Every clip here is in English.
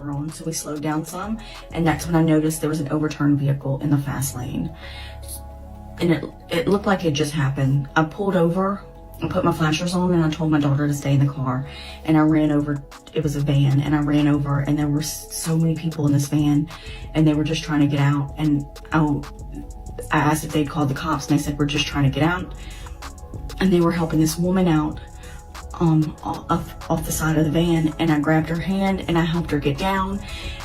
girl. And so we slowed down some. And that's when I noticed there was an overturned vehicle in the fast lane. And it looked like it just happened. I pulled over and put my flashers on, and I told my daughter to stay in the car. And I ran over, it was a van, and I ran over, and there were so many people in this van, and they were just trying to get out. And I asked if they'd called the cops, and they said, we're just trying to get out. And they were helping this woman out off the side of the van, and I grabbed her hand and I helped her get down,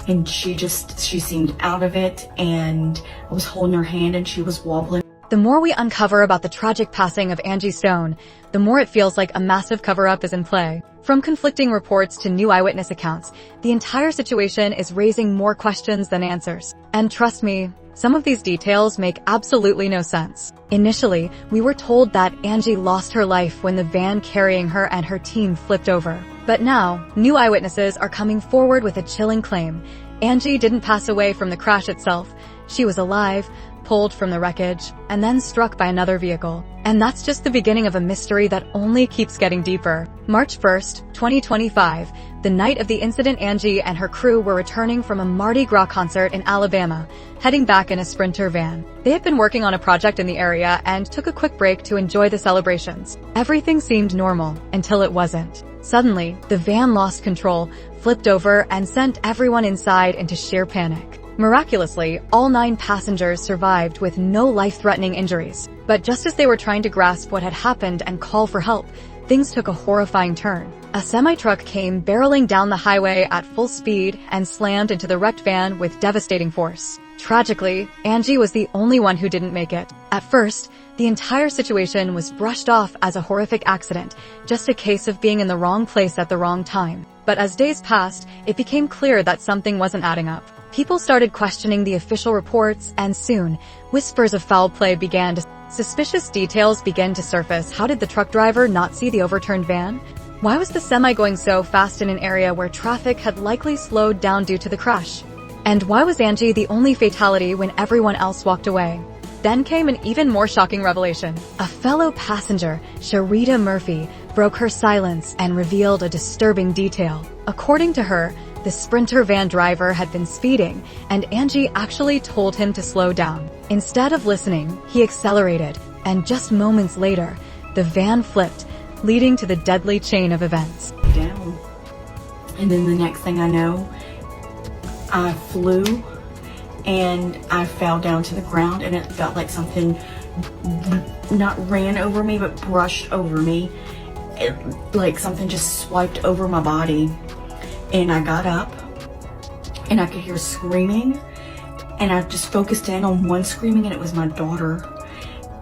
and she seemed out of it, and I was holding her hand and she was wobbling. The more we uncover about the tragic passing of Angie Stone, the more it feels like a massive cover-up is in play. From conflicting reports to new eyewitness accounts, the entire situation is raising more questions than answers. And trust me, some of these details make absolutely no sense. Initially, we were told that Angie lost her life when the van carrying her and her team flipped over. But now, new eyewitnesses are coming forward with a chilling claim. Angie didn't pass away from the crash itself. She was alive, pulled from the wreckage, and then struck by another vehicle. And that's just the beginning of a mystery that only keeps getting deeper. March 1st, 2025, the night of the incident, Angie and her crew were returning from a Mardi Gras concert in Alabama, heading back in a Sprinter van. They had been working on a project in the area and took a quick break to enjoy the celebrations. Everything seemed normal until it wasn't. Suddenly, the van lost control, flipped over, and sent everyone inside into sheer panic. Miraculously, all 9 passengers survived with no life-threatening injuries. But just as they were trying to grasp what had happened and call for help, things took a horrifying turn. A semi-truck came barreling down the highway at full speed and slammed into the wrecked van with devastating force. Tragically, Angie was the only one who didn't make it. At first, the entire situation was brushed off as a horrific accident, just a case of being in the wrong place at the wrong time. But as days passed, it became clear that something wasn't adding up. People started questioning the official reports, and soon, whispers of foul play began to... Suspicious details began to surface. How did the truck driver not see the overturned van? Why was the semi going so fast in an area where traffic had likely slowed down due to the crash? And why was Angie the only fatality when everyone else walked away? Then came an even more shocking revelation. A fellow passenger, Sharita Murphy, broke her silence and revealed a disturbing detail. According to her, the Sprinter van driver had been speeding, and Angie actually told him to slow down. Instead of listening, he accelerated, and just moments later, the van flipped, leading to the deadly chain of events. Down. And then the next thing I know, I flew and I fell down to the ground, and it felt like something not ran over me, but brushed over me. Like something just swiped over my body. And I got up and I could hear screaming, and I just focused in on one screaming, and it was my daughter.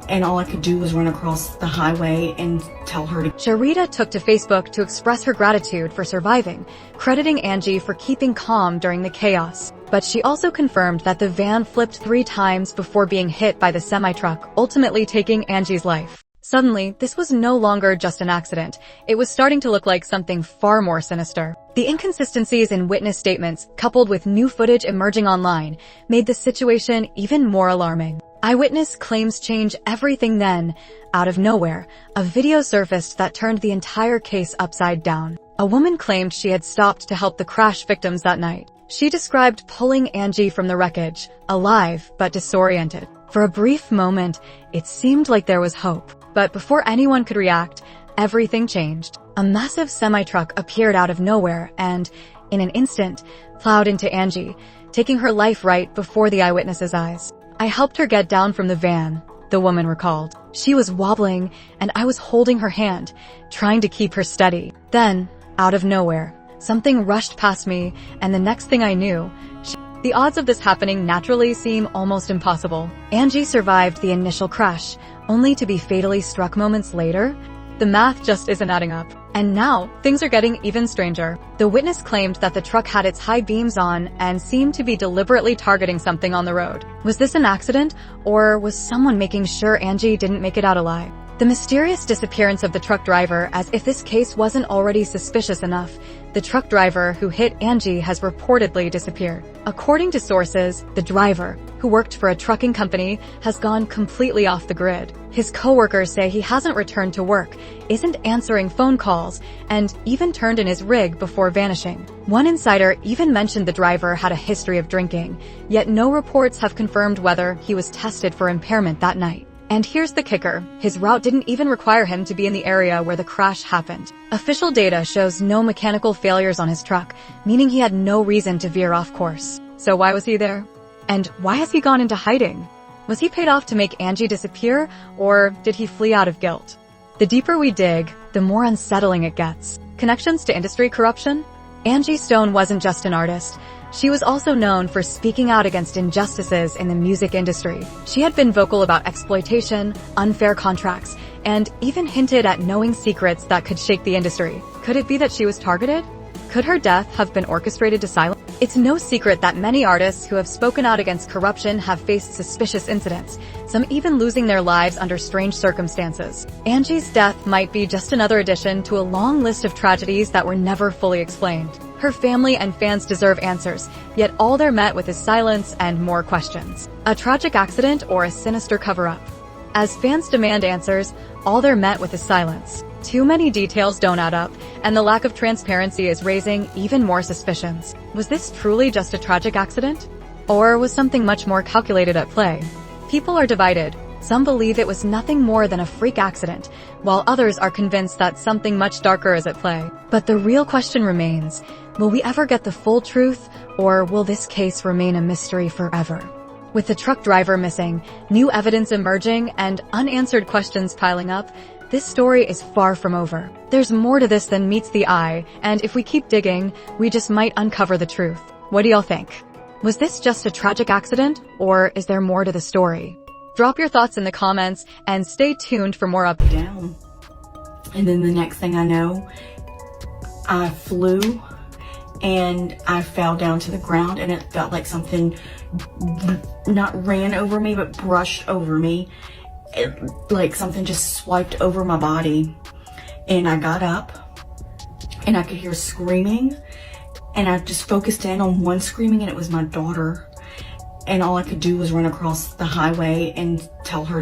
And all I could do was run across the highway and tell her to... Sharita took to Facebook to express her gratitude for surviving, crediting Angie for keeping calm during the chaos. But she also confirmed that the van flipped 3 times before being hit by the semi-truck, ultimately taking Angie's life. Suddenly, this was no longer just an accident. It was starting to look like something far more sinister. The inconsistencies in witness statements, coupled with new footage emerging online, made the situation even more alarming. Eyewitness claims change everything. Then, out of nowhere, a video surfaced that turned the entire case upside down. A woman claimed she had stopped to help the crash victims that night. She described pulling Angie from the wreckage, alive but disoriented. For a brief moment, it seemed like there was hope. But before anyone could react, everything changed. A massive semi-truck appeared out of nowhere and, in an instant, plowed into Angie, taking her life right before the eyewitnesses' eyes. I helped her get down from the van, the woman recalled. She was wobbling, and I was holding her hand, trying to keep her steady. Then, out of nowhere, something rushed past me, and the next thing I knew, the odds of this happening naturally seem almost impossible. Angie survived the initial crash, only to be fatally struck moments later. The math just isn't adding up. And now, things are getting even stranger. The witness claimed that the truck had its high beams on and seemed to be deliberately targeting something on the road. Was this an accident, or was someone making sure Angie didn't make it out alive? The mysterious disappearance of the truck driver, as if this case wasn't already suspicious enough, The truck driver who hit Angie has reportedly disappeared. According to sources, the driver, who worked for a trucking company, has gone completely off the grid. His coworkers say he hasn't returned to work, isn't answering phone calls, and even turned in his rig before vanishing. One insider even mentioned the driver had a history of drinking, yet no reports have confirmed whether he was tested for impairment that night. And here's the kicker. His route didn't even require him to be in the area where the crash happened. Official data shows no mechanical failures on his truck, meaning he had no reason to veer off course. So why was he there? And why has he gone into hiding? Was he paid off to make Angie disappear, or did he flee out of guilt? The deeper we dig, the more unsettling it gets. Connections to industry corruption? Angie Stone wasn't just an artist. She was also known for speaking out against injustices in the music industry. She had been vocal about exploitation, unfair contracts, and even hinted at knowing secrets that could shake the industry. Could it be that she was targeted? Could her death have been orchestrated to silence? It's no secret that many artists who have spoken out against corruption have faced suspicious incidents, some even losing their lives under strange circumstances. Angie's death might be just another addition to a long list of tragedies that were never fully explained. Her family and fans deserve answers, yet all they're met with is silence and more questions. A tragic accident or a sinister cover-up? As fans demand answers, all they're met with is silence. Too many details don't add up, and the lack of transparency is raising even more suspicions. Was this truly just a tragic accident? Or was something much more calculated at play? People are divided. Some believe it was nothing more than a freak accident, while others are convinced that something much darker is at play. But the real question remains, will we ever get the full truth, or will this case remain a mystery forever? With the truck driver missing, new evidence emerging, and unanswered questions piling up, this story is far from over. There's more to this than meets the eye, and if we keep digging, we just might uncover the truth. What do y'all think? Was this just a tragic accident, or is there more to the story? Drop your thoughts in the comments, and stay tuned for more updates. Down. And then the next thing I know, I flew and I fell down to the ground, and it felt like something not ran over me, but brushed over me. Like something just swiped over my body. And I got up and I could hear screaming, and I just focused in on one screaming, and it was my daughter. And all I could do was run across the highway and tell her to